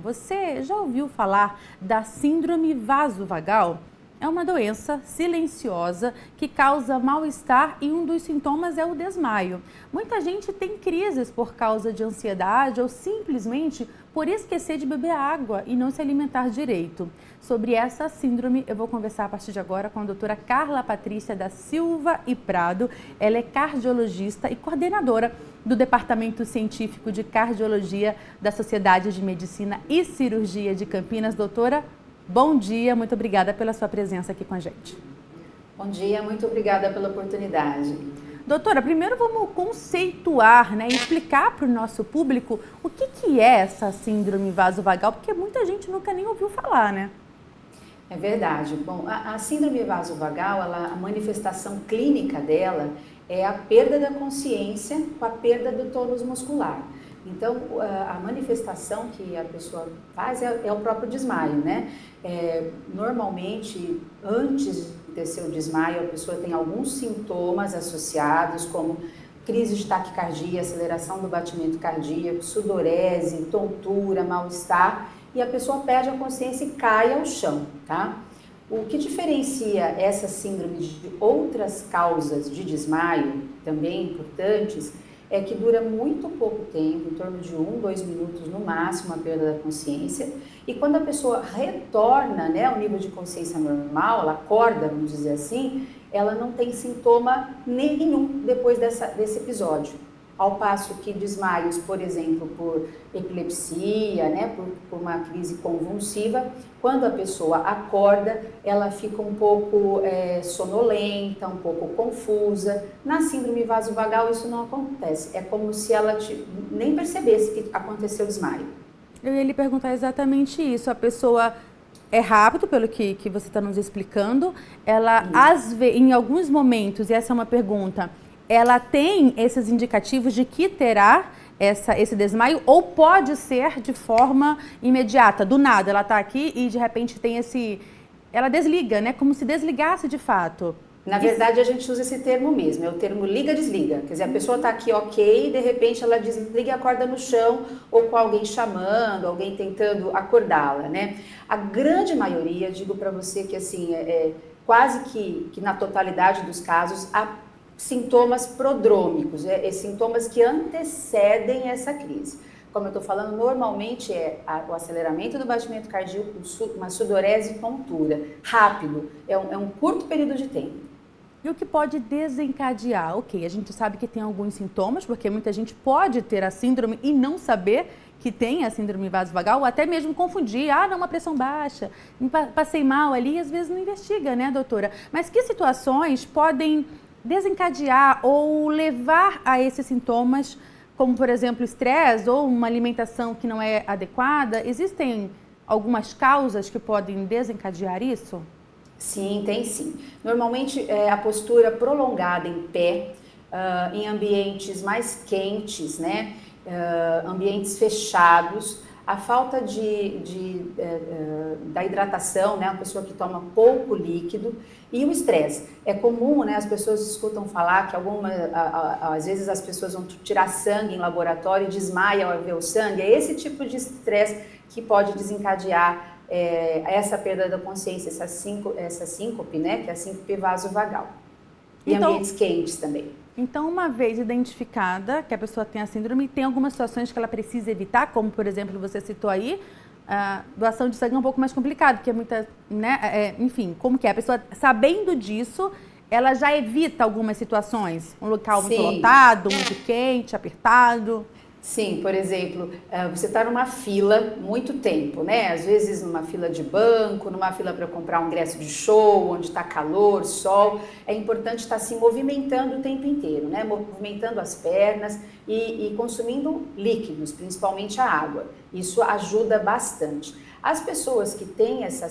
você já ouviu falar da síndrome vasovagal? É uma doença silenciosa que causa mal-estar e um dos sintomas é o desmaio. Muita gente tem crises por causa de ansiedade ou simplesmente por esquecer de beber água e não se alimentar direito. Sobre essa síndrome, eu vou conversar a partir de agora com a doutora Carla Patrícia da Silva e Prado. Ela é cardiologista e coordenadora do Departamento Científico de Cardiologia da Sociedade de Medicina e Cirurgia de Campinas. Doutora, bom dia, muito obrigada pela sua presença aqui com a gente. Bom dia, muito obrigada pela oportunidade. Doutora, primeiro vamos conceituar, e explicar para o nosso público o que é essa síndrome vasovagal, porque muita gente nunca nem ouviu falar, né? É verdade. Bom, a síndrome vasovagal, a manifestação clínica dela é a perda da consciência com a perda do tônus muscular. Então, a manifestação que a pessoa faz é o próprio desmaio, né? Normalmente, antes de ter seu desmaio, a pessoa tem alguns sintomas associados, como crise de taquicardia, aceleração do batimento cardíaco, sudorese, tontura, mal-estar, e a pessoa perde a consciência e cai ao chão, tá? O que diferencia essa síndrome de outras causas de desmaio, também importantes, é que dura muito pouco tempo, em torno de 1-2 minutos no máximo, a perda da consciência. E quando a pessoa retorna, ao nível de consciência normal, ela acorda, vamos dizer assim, ela não tem sintoma nenhum depois desse episódio. Ao passo que desmaios, por exemplo, por epilepsia, por uma crise convulsiva, quando a pessoa acorda, ela fica um pouco sonolenta, um pouco confusa. Na síndrome vasovagal isso não acontece, é como se ela nem percebesse que aconteceu o desmaio. Eu ia lhe perguntar exatamente isso, a pessoa é rápido, pelo que você está nos explicando, ela em alguns momentos, e essa é uma pergunta, ela tem esses indicativos de que terá esse desmaio ou pode ser de forma imediata, do nada, ela está aqui e de repente tem ela desliga, como se desligasse de fato. Na verdade, a gente usa esse termo mesmo, é o termo liga-desliga. Quer dizer, a pessoa está aqui ok, e de repente ela desliga e acorda no chão, ou com alguém chamando, alguém tentando acordá-la, A grande maioria, digo para você que assim, quase que na totalidade dos casos, há sintomas prodrômicos, sintomas que antecedem essa crise. Como eu estou falando, normalmente o aceleramento do batimento cardíaco, uma sudorese e tontura, rápido, é um curto período de tempo. E o que pode desencadear? Ok, a gente sabe que tem alguns sintomas, porque muita gente pode ter a síndrome e não saber que tem a síndrome vasovagal, ou até mesmo confundir, não, uma pressão baixa, passei mal ali, e às vezes não investiga, doutora? Mas que situações podem desencadear ou levar a esses sintomas, como por exemplo estresse ou uma alimentação que não é adequada? Existem algumas causas que podem desencadear isso? Sim, tem sim. Normalmente a postura prolongada em pé, em ambientes mais quentes, ambientes fechados, a falta da hidratação, uma pessoa que toma pouco líquido, e o estresse. É comum, as pessoas escutam falar que às vezes as pessoas vão tirar sangue em laboratório e desmaiam ao ver o sangue. É esse tipo de estresse que pode desencadear essa perda da consciência, essa síncope, que é a síncope vasovagal. E ambientes quentes também. Então, uma vez identificada que a pessoa tem a síndrome, tem algumas situações que ela precisa evitar, como, por exemplo, você citou aí, a doação de sangue é um pouco mais complicado, porque enfim, como que é? A pessoa, sabendo disso, ela já evita algumas situações? Um local muito lotado, muito quente, apertado? Sim, por exemplo, você está numa fila muito tempo, Às vezes numa fila de banco, numa fila para comprar um ingresso de show, onde está calor, sol. É importante estar se movimentando o tempo inteiro, Movimentando as pernas e consumindo líquidos, principalmente a água. Isso ajuda bastante. As pessoas que têm essa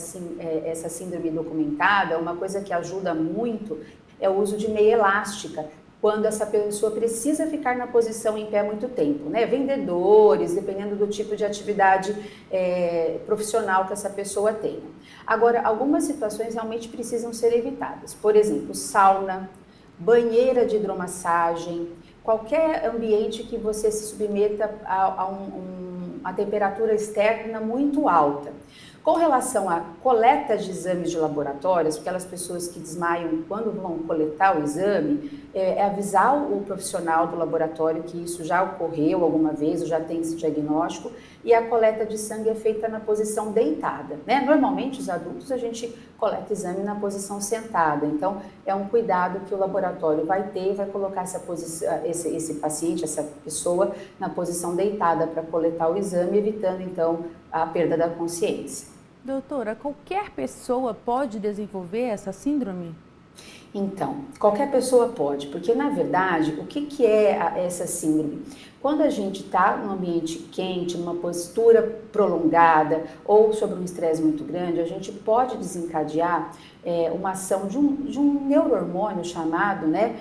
síndrome documentada, uma coisa que ajuda muito é o uso de meia elástica, quando essa pessoa precisa ficar na posição em pé muito tempo, Vendedores, dependendo do tipo de atividade profissional que essa pessoa tenha. Agora, algumas situações realmente precisam ser evitadas. Por exemplo, sauna, banheira de hidromassagem, qualquer ambiente que você se submeta uma temperatura externa muito alta. Com relação à coleta de exames de laboratórios, aquelas pessoas que desmaiam quando vão coletar o exame, é avisar o profissional do laboratório que isso já ocorreu alguma vez, ou já tem esse diagnóstico, e a coleta de sangue é feita na posição deitada, né? Normalmente, os adultos, a gente coleta exame na posição sentada, então é um cuidado que o laboratório vai ter, vai colocar esse paciente, essa pessoa, na posição deitada para coletar o exame, evitando então a perda da consciência. Doutora, qualquer pessoa pode desenvolver essa síndrome? Então, qualquer pessoa pode, porque na verdade, o que é essa síndrome? Quando a gente está num ambiente quente, numa postura prolongada ou sobre um estresse muito grande, a gente pode desencadear uma ação de um neurohormônio chamado, né,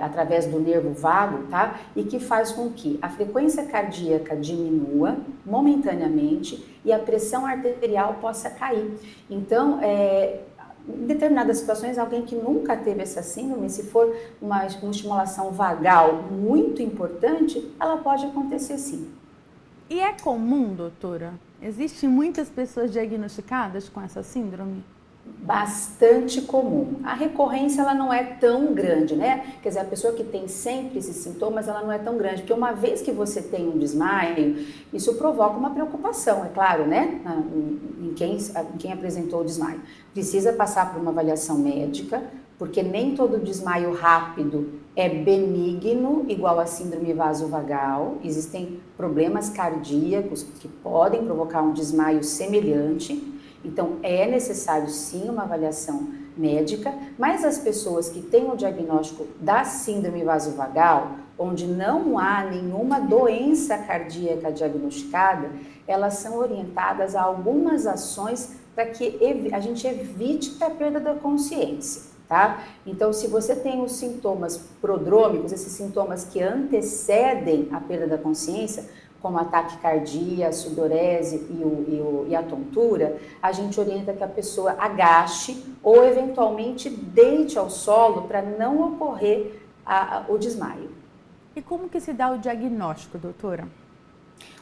através do nervo vago, tá? E que faz com que a frequência cardíaca diminua momentaneamente e a pressão arterial possa cair. Então, em determinadas situações, alguém que nunca teve essa síndrome, se for uma estimulação vagal muito importante, ela pode acontecer sim. E é comum, doutora? Existem muitas pessoas diagnosticadas com essa síndrome? Bastante comum. A recorrência ela não é tão grande, né? Quer dizer, a pessoa que tem sempre esses sintomas, ela não é tão grande, porque uma vez que você tem um desmaio, isso provoca uma preocupação, é claro, né? Em quem apresentou o desmaio. Precisa passar por uma avaliação médica, porque nem todo desmaio rápido é benigno, igual a síndrome vasovagal. Existem problemas cardíacos que podem provocar um desmaio semelhante. Então, é necessário sim uma avaliação médica, mas as pessoas que têm o diagnóstico da síndrome vasovagal, onde não há nenhuma doença cardíaca diagnosticada, elas são orientadas a algumas ações para que a gente evite a perda da consciência, tá? Então, se você tem os sintomas prodrômicos, esses sintomas que antecedem a perda da consciência, como a taquicardia, a sudorese e a tontura, a gente orienta que a pessoa agache ou eventualmente deite ao solo para não ocorrer o desmaio. E como que se dá o diagnóstico, doutora?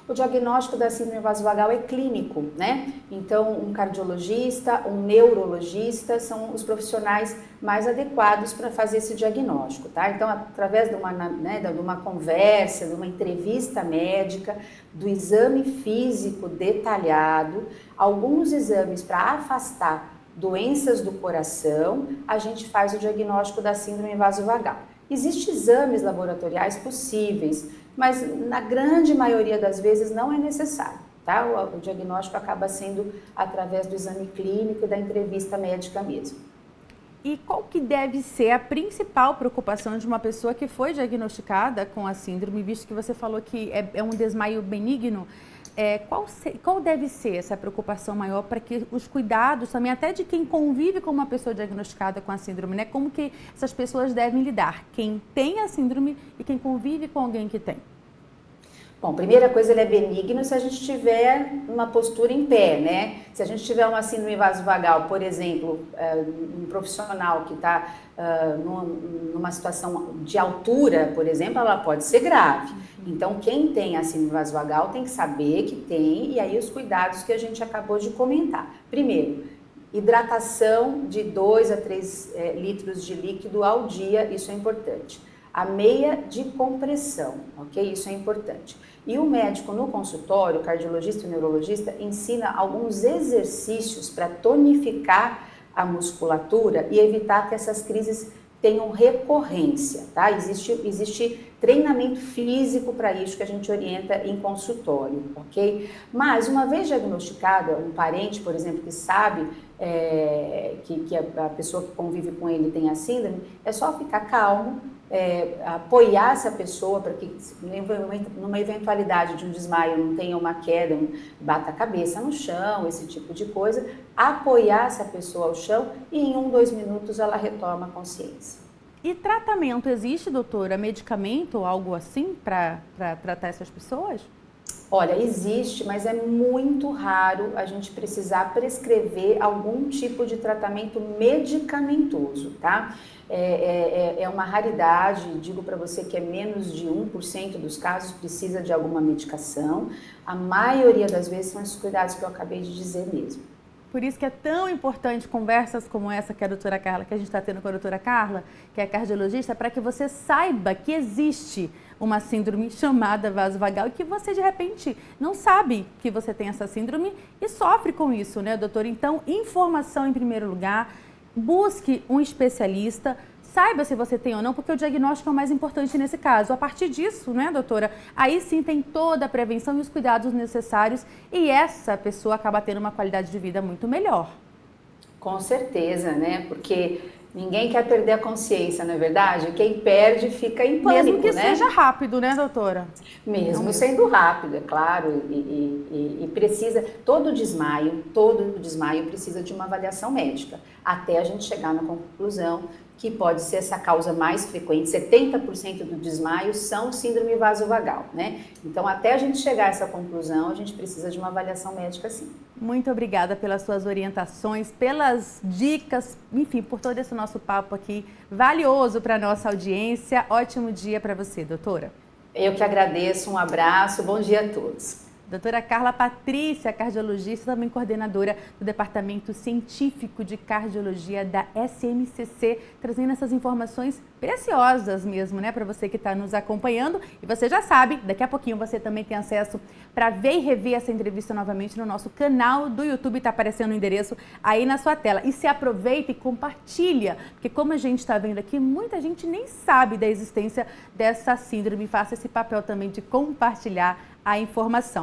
O diagnóstico da síndrome vasovagal é clínico, né? Então, um cardiologista, um neurologista são os profissionais mais adequados para fazer esse diagnóstico, tá? Então, através de uma conversa, de uma entrevista médica, do exame físico detalhado, alguns exames para afastar doenças do coração, a gente faz o diagnóstico da síndrome vasovagal. Existem exames laboratoriais possíveis, mas na grande maioria das vezes não é necessário, tá? O diagnóstico acaba sendo através do exame clínico e da entrevista médica mesmo. E qual que deve ser a principal preocupação de uma pessoa que foi diagnosticada com a síndrome, visto que você falou que é um desmaio benigno? Qual deve ser essa preocupação maior para que os cuidados também, até de quem convive com uma pessoa diagnosticada com a síndrome, né? Como que essas pessoas devem lidar? Quem tem a síndrome e quem convive com alguém que tem? Bom, primeira coisa, ele é benigno se a gente tiver uma postura em pé, né? Se a gente tiver uma síndrome vasovagal, por exemplo, um profissional que está numa situação de altura, por exemplo, ela pode ser grave. Então, quem tem a síndrome vasovagal tem que saber que tem, e aí os cuidados que a gente acabou de comentar. Primeiro, hidratação de 2 a 3 litros de líquido ao dia, isso é importante. A meia de compressão, ok? Isso é importante. E o médico no consultório, o cardiologista e o neurologista, ensina alguns exercícios para tonificar a musculatura e evitar que essas crises tenham recorrência, tá? Existe treinamento físico para isso que a gente orienta em consultório, ok? Mas, uma vez diagnosticado, um parente, por exemplo, que sabe que a pessoa que convive com ele tem a síndrome, é só ficar calmo, apoiar essa pessoa para que, numa eventualidade de um desmaio, não tenha uma queda, bata a cabeça no chão, esse tipo de coisa, apoiar essa pessoa ao chão e em 1, 2 minutos ela retoma a consciência. E tratamento existe, doutora? Medicamento ou algo assim para tratar essas pessoas? Olha, existe, mas é muito raro a gente precisar prescrever algum tipo de tratamento medicamentoso, tá? É uma raridade, digo para você que é menos de 1% dos casos precisa de alguma medicação. A maioria das vezes são esses cuidados que eu acabei de dizer mesmo. Por isso que é tão importante conversas como essa que a doutora Carla, que a gente está tendo com a doutora Carla, que é cardiologista, para que você saiba que existe uma síndrome chamada vasovagal e que você, de repente, não sabe que você tem essa síndrome e sofre com isso, né, doutora? Então, informação em primeiro lugar, busque um especialista, saiba se você tem ou não, porque o diagnóstico é o mais importante nesse caso. A partir disso, né, doutora, aí sim tem toda a prevenção e os cuidados necessários e essa pessoa acaba tendo uma qualidade de vida muito melhor. Com certeza, né? Porque ninguém quer perder a consciência, não é verdade? Quem perde fica em pânico, Mesmo que né? seja rápido, né, doutora? Mesmo sendo rápido, é claro, e precisa, todo desmaio precisa de uma avaliação médica, até a gente chegar na conclusão que pode ser essa causa mais frequente, 70% do desmaio são síndrome vasovagal, né? Então, até a gente chegar a essa conclusão, a gente precisa de uma avaliação médica, sim. Muito obrigada pelas suas orientações, pelas dicas, enfim, por todo esse nosso papo aqui valioso para a nossa audiência. Ótimo dia para você, doutora. Eu que agradeço, um abraço, bom dia a todos. Doutora Carla Patrícia, cardiologista, também coordenadora do Departamento Científico de Cardiologia da SMCC, trazendo essas informações preciosas mesmo, né, para você que está nos acompanhando. E você já sabe, daqui a pouquinho você também tem acesso para ver e rever essa entrevista novamente no nosso canal do YouTube, está aparecendo o endereço aí na sua tela. E se aproveita e compartilha, porque como a gente está vendo aqui, muita gente nem sabe da existência dessa síndrome. Faça esse papel também de compartilhar a informação.